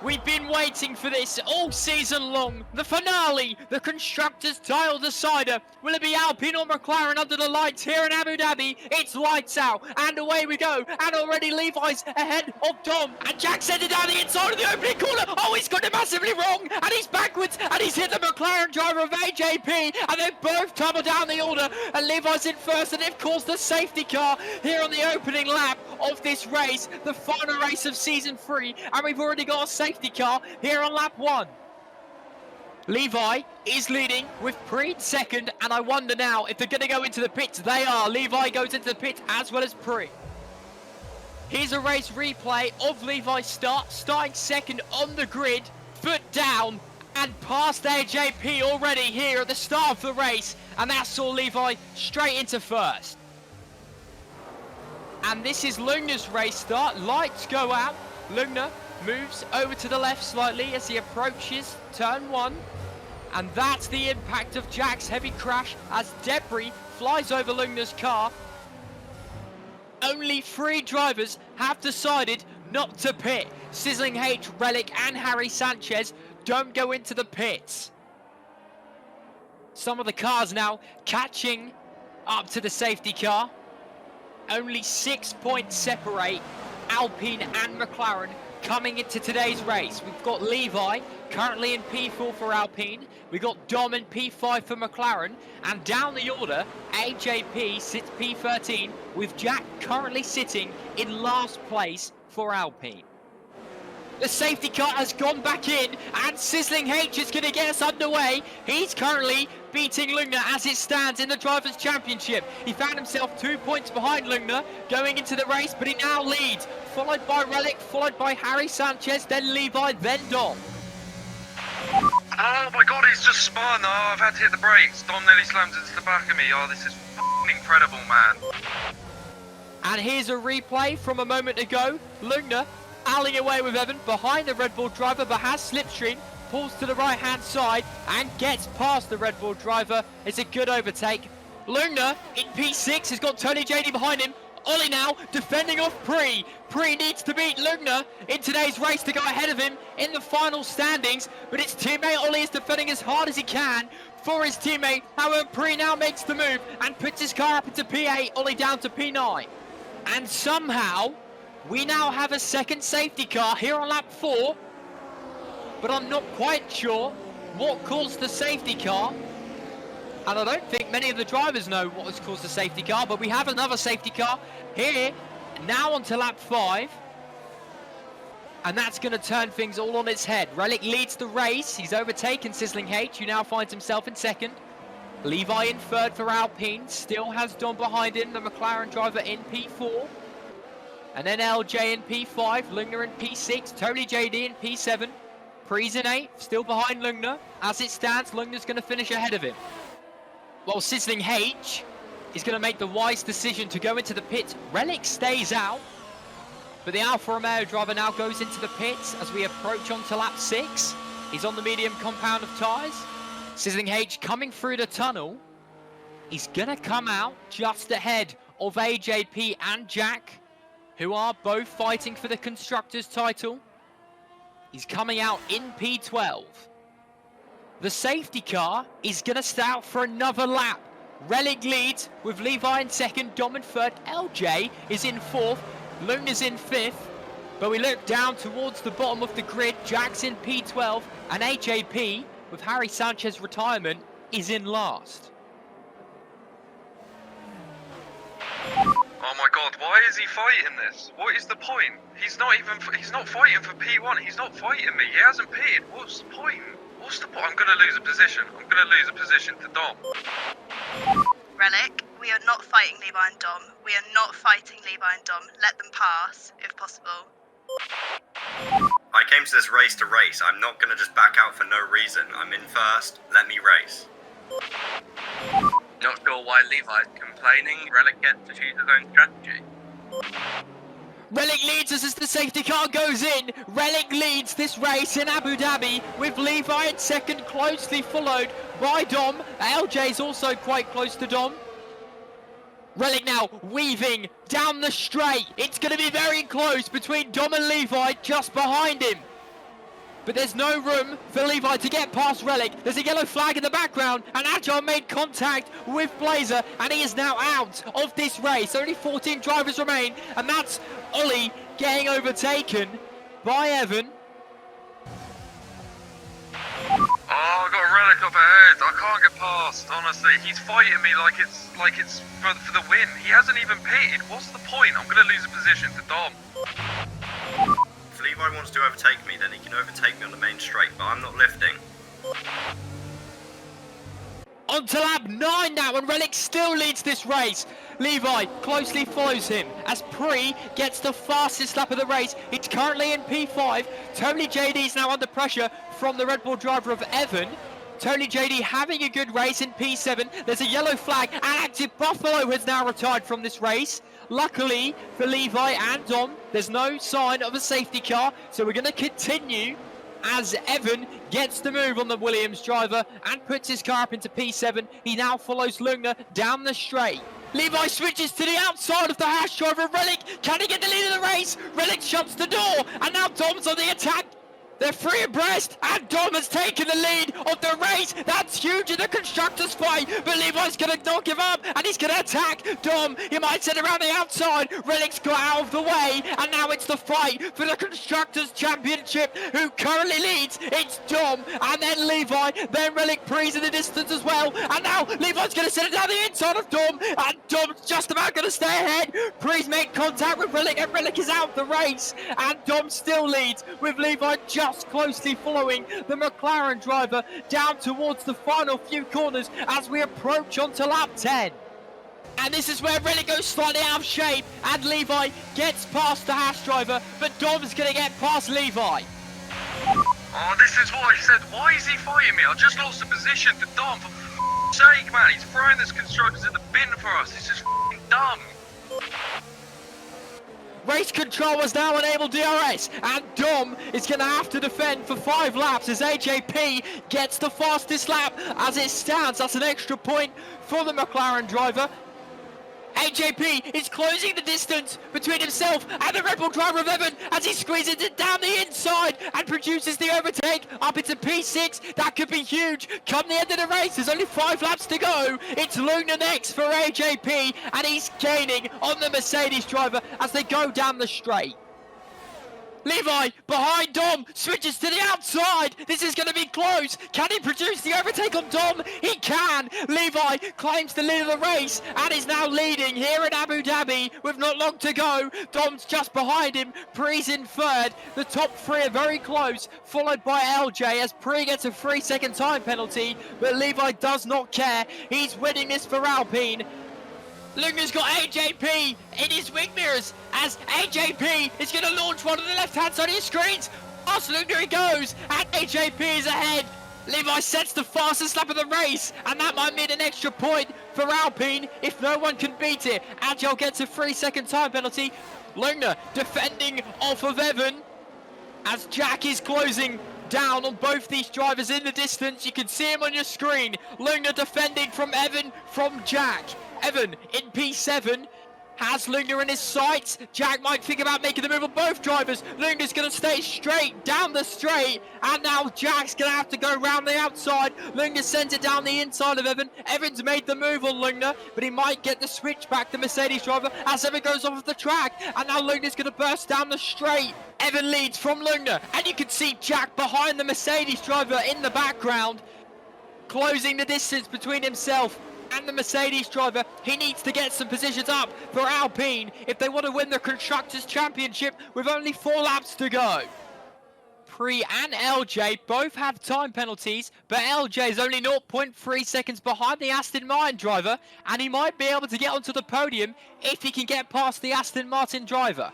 We've been waiting for this all season long. The finale, the Constructors' title decider. Will it be Alpine or McLaren under the lights here in Abu Dhabi? It's lights out, and away we go. And already Levi's ahead of Dom. And Jack sent it down the inside of the opening corner. Oh, he's got it massively wrong. And he's backwards, and he's hit the McLaren driver of AJP. And they both tumble down the order. And Levi's in first, and they've caused the safety car here on the opening lap of this race. The final race of season 3. And we've already got a safety car here on lap 1. Levi is leading with Pre second, and I wonder now if they're going to go into the pits. They are. Levi goes into the pit as well as Pre. Here's a race replay of Levi's start, starting second on the grid, foot down, and past AJP already here at the start of the race, and that saw Levi straight into first. And this is Lugner's race start. Lights go out. Lugner moves over to the left slightly as he approaches turn 1. And that's the impact of Jack's heavy crash as debris flies over Lugner's car. Only 3 drivers have decided not to pit. Sizzling H, Relic and Harry Sanchez don't go into the pits. Some of the cars now catching up to the safety car. Only 6 points separate Alpine and McLaren coming into today's race. We've got Levi currently in P4 for Alpine. We've got Dom in P5 for McLaren. And down the order, AJP sits P13 with Jack currently sitting in last place for Alpine. The safety car has gone back in, and Sizzling H is going to get us underway. He's currently beating Lugner as it stands in the Drivers' Championship. He found himself 2 points behind Lugner going into the race, but he now leads, followed by Relic, followed by Harry Sanchez, then Levi, then Dom. Oh my god, he's just spun. Oh, I've had to hit the brakes. Dom nearly slams into the back of me. Oh, this is f***ing incredible, man. And here's a replay from a moment ago. Lugner allying away with Evan behind the Red Bull driver, but has slipstream, pulls to the right hand side and gets past the Red Bull driver. It's a good overtake. Lugner in P6 has got Tony JD behind him. Ollie now defending off Pre. Pre needs to beat Lugner in today's race to go ahead of him in the final standings, but his teammate Ollie is defending as hard as he can for his teammate. However, Pre now makes the move and puts his car up into P8, Ollie down to P9. And somehow we now have a second safety car here on lap 4, but I'm not quite sure what caused the safety car. And I don't think many of the drivers know what has caused the safety car, but we have another safety car here, now onto lap 5. And that's going to turn things all on its head. Relic leads the race. He's overtaken Sizzling H, who now finds himself in second. Levi in third for Alpine, still has Dom behind him, the McLaren driver in P4. And then LJ in P5, Lugner in P6, Tony JD in P7. Pre's in 8, still behind Lugner. As it stands, Lugner's going to finish ahead of him. While Sizzling H is going to make the wise decision to go into the pits. Relic stays out, but the Alfa Romeo driver now goes into the pits as we approach onto lap 6. He's on the medium compound of tyres. Sizzling H coming through the tunnel. He's going to come out just ahead of AJP and Jack, who are both fighting for the Constructors' title. He's coming out in P12. The safety car is going to stay out for another lap. Relic leads with Levi in second, Dom in third, LJ is in fourth, Lugner's in fifth. But we look down towards the bottom of the grid, Jack's in P12 and AJP, with Harry Sanchez retirement, is in last. Oh my god, why is he fighting this? What is the point? He's not fighting for P1. He's not fighting me. He hasn't pitted. What's the point? What's the point? I'm going to lose a position. I'm going to lose a position to Dom. Relic, we are not fighting Levi and Dom. We are not fighting Levi and Dom. Let them pass, if possible. I came to this race to race. I'm not going to just back out for no reason. I'm in first. Let me race. Not sure why Levi's complaining. Relic gets to choose his own strategy. Relic leads us as the safety car goes in. Relic leads this race in Abu Dhabi with Levi in second, closely followed by Dom. LJ's also quite close to Dom. Relic now weaving down the straight. It's going to be very close between Dom and Levi just behind him. but there's no room for Levi to get past Relic. There's a yellow flag in the background, and Agile made contact with Blazer, and he is now out of this race. Only 14 drivers remain, and that's Ollie getting overtaken by Evan. Oh, I got a Relic up ahead. I can't get past, honestly. He's fighting me like it's for the win. He hasn't even pitted. What's the point? I'm going to lose a position to Dom. If Levi wants to overtake me, then he can overtake me on the main straight, but I'm not lifting. On to lap 9 now, and Relic still leads this race. Levi closely follows him as Pre gets the fastest lap of the race. It's currently in P5. Tony JD is now under pressure from the Red Bull driver of Evan. Tony JD having a good race in P7. There's a yellow flag, and Active Buffalo has now retired from this race. Luckily for Levi and Dom, there's no sign of a safety car, so we're going to continue as Evan gets the move on the Williams driver and puts his car up into P7. He now follows Lungner down the straight. Levi switches to the outside of the Haas driver of Relic. Can he get the lead of the race? Relic shuts the door, and now Dom's on the attack. They're free abreast, and Dom has taken the lead of the race. That's huge in the constructors' fight, but Levi's going to not give up, and he's going to attack Dom. He might sit around the outside. Relic's got out of the way, and now it's the fight for the constructors' championship. Who currently leads? It's Dom, and then Levi, then Relic. Pre's in the distance as well, and now Levi's going to sit it down the inside of Dom, and Dom's just about going to stay ahead. Pre's made contact with Relic, and Relic is out of the race, and Dom still leads with Levi just closely following the McLaren driver down towards the final few corners as we approach onto lap 10. And this is where Relic goes slightly out of shape, and Levi gets past the Haas driver, but Dom's going to get past Levi. Oh, this is what I said. Why is he fighting me? I just lost a position to Dom. For f***ing sake, man. He's throwing this constructors in the bin for us. This is f***ing dumb. Race control was now enabled DRS, and Dom is going to have to defend for 5 laps as AJP gets the fastest lap. As it stands, that's an extra point for the McLaren driver. AJP is closing the distance between himself and the Red Bull driver of Evan as he squeezes it down the inside and produces the overtake up into P6. That could be huge come the end of the race. There's only 5 laps to go. It's Luna next for AJP, and he's gaining on the Mercedes driver as they go down the straight. Levi behind Dom switches to the outside. This is going to be close. Can he produce the overtake on Dom? He can. Levi claims the lead of the race and is now leading here in Abu Dhabi with not long to go. Dom's just behind him. Pre's in third. The top 3 are very close, followed by LJ as Pre gets a 3-second time penalty, but Levi does not care. He's winning this for Alpine. Lunger's got AJP in his wing mirrors as AJP is going to launch one on the left-hand side of his screens. Past Lunger he goes, and AJP is ahead. Levi sets the fastest lap of the race, and that might mean an extra point for Alpine if no one can beat it. Agile gets a 3-second time penalty. Lunger defending off of Evan as Jack is closing down on both these drivers in the distance. You can see him on your screen. Lunger defending from Evan, from Jack. Evan in P7 has Lunger in his sights. Jack might think about making the move on both drivers. Lunger's going to stay straight down the straight, and now Jack's going to have to go round the outside. Lunger sends it down the inside of Evan. Evan's made the move on Lunger, but he might get the switch back to Mercedes driver as Evan goes off of the track, and now Lunger's going to burst down the straight. Evan leads from Lunger, and you can see Jack behind the Mercedes driver in the background, closing the distance between himself and the Mercedes driver. He needs to get some positions up for Alpine if they want to win the Constructors' Championship with only 4 laps to go. Pre and LJ both have time penalties, but LJ is only 0.3 seconds behind the Aston Martin driver, and he might be able to get onto the podium if he can get past the Aston Martin driver.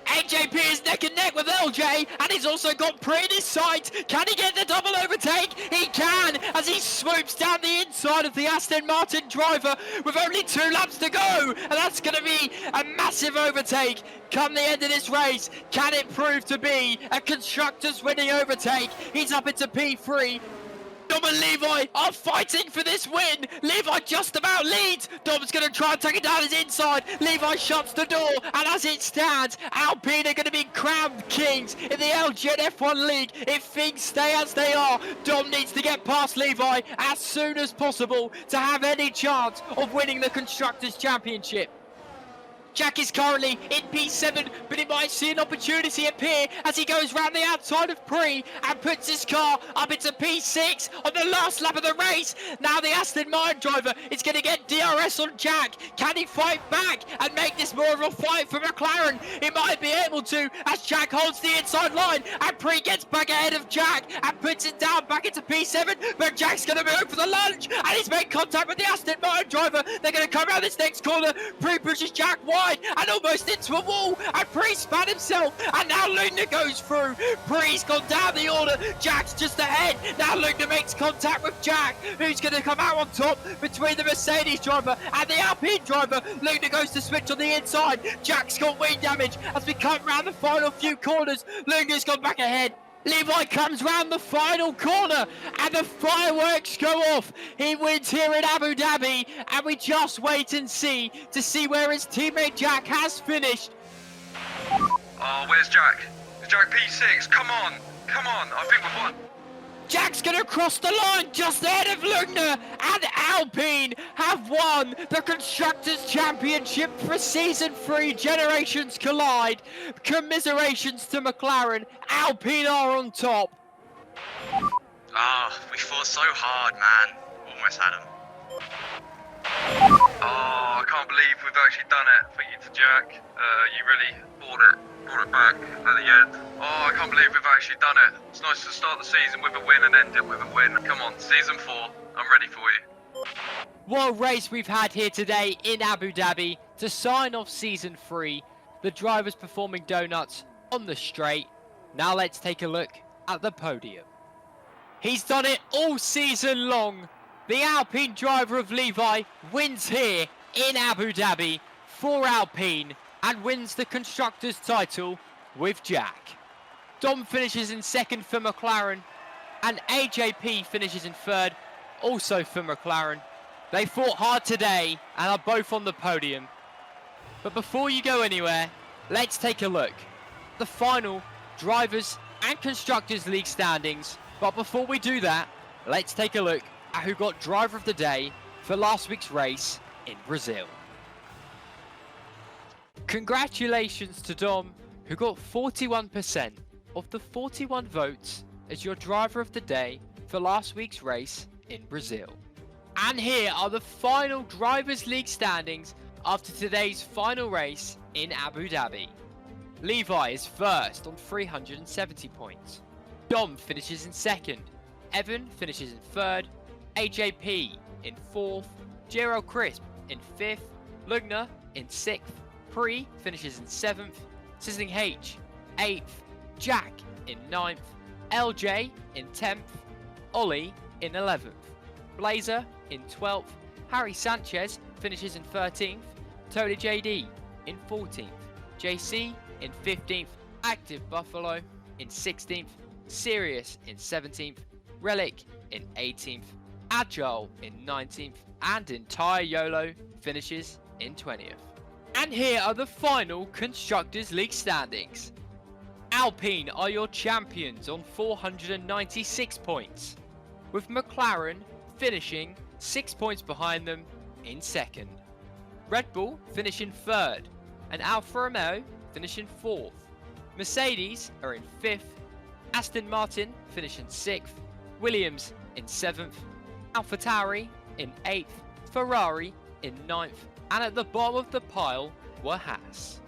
AJP is neck and neck with LJ, and he's also got Pre in his sight. Can he get the double overtake? He can, as he swoops down the inside of the Aston Martin driver with only 2 laps to go, and that's going to be a massive overtake come the end of this race. Can it prove to be a Constructors winning overtake? He's up into P3. Dom and Levi are fighting for this win. Levi just about leads. Dom's going to try and take it down his inside. Levi shuts the door, and as it stands, Alpine are going to be cracking ground kings in the LGN F1 League. If things stay as they are, Dom needs to get past Levi as soon as possible to have any chance of winning the Constructors' Championship. Jack is currently in P7, but he might see an opportunity appear as he goes round the outside of Pre and puts his car up into P6 on the last lap of the race. Now the Aston Martin driver is going to get DRS on Jack. Can he fight back and make this more of a fight for McLaren? He might be able to as Jack holds the inside line and Pre gets back ahead of Jack and puts it down back into P7, but Jack's going to move for the lunge and he's made contact with the Aston Martin driver. They're going to come around this next corner. Pre pushes Jack wide and almost into a wall, and Pre spat himself, and now Lugner goes through. Pre's gone down the order. Jack's just ahead. Now Lugner makes contact with Jack, who's going to come out on top between the Mercedes driver and the Alpine driver. Lugner goes to switch on the inside. Jack's got wing damage as we come round the final few corners. Lugner's gone back ahead. Levi comes round the final corner and the fireworks go off. He wins here in Abu Dhabi and we just wait and see to see where his teammate Jack has finished. Oh, where's Jack? Is Jack P6? Come on, I think we've won. Jack's going to cross the line just ahead of Lugner, and Alpine have won the Constructors' Championship for Season 3 Generations Collide. Commiserations to McLaren. Alpine are on top. We fought so hard, man. Almost had him. Oh, I can't believe we've actually done it. Thank you to Jack. You really brought it back at the end. Oh, I can't believe we've actually done it. It's nice to start the season with a win and end it with a win. Come on, Season 4, I'm ready for you. What a race we've had here today in Abu Dhabi to sign off Season 3. The drivers performing donuts on the straight. Now let's take a look at the podium. He's done it all season long. The Alpine driver of Levi wins here in Abu Dhabi for Alpine and wins the Constructors' title with Jack. Dom finishes in second for McLaren and AJP finishes in third, also for McLaren. They fought hard today and are both on the podium. But before you go anywhere, let's take a look. The final Drivers and Constructors League standings. But before we do that, let's take a look at who got Driver of the Day for last week's race in Brazil. Congratulations to Dom, who got 41% of the 41 votes as your Driver of the Day for last week's race in Brazil. And here are the final Drivers League standings after today's final race in Abu Dhabi. Levi is first on 370 points. Dom finishes in second. Evan finishes in third. AJP in fourth. Gerald Crisp in fifth. Lugner in sixth. Pre finishes in seventh. Sizzling H, eighth. Jack in ninth. LJ in 10th. Ollie in 11th. Blazer in 12th. Harry Sanchez finishes in 13th. Tony JD in 14th. JC in 15th. Active Buffalo in 16th. Sirius in 17th. Relic in 18th. Agile in 19th. And Entire YOLO finishes in 20th. And here are the final Constructors League standings. Alpine are your champions on 496 points, with McLaren finishing 6 points behind them in second. Red Bull finish in third, and Alfa Romeo finish in fourth. Mercedes are in fifth. Aston Martin finish in sixth. Williams in seventh. AlphaTauri in eighth. Ferrari in ninth. And at the bottom of the pile were Haas.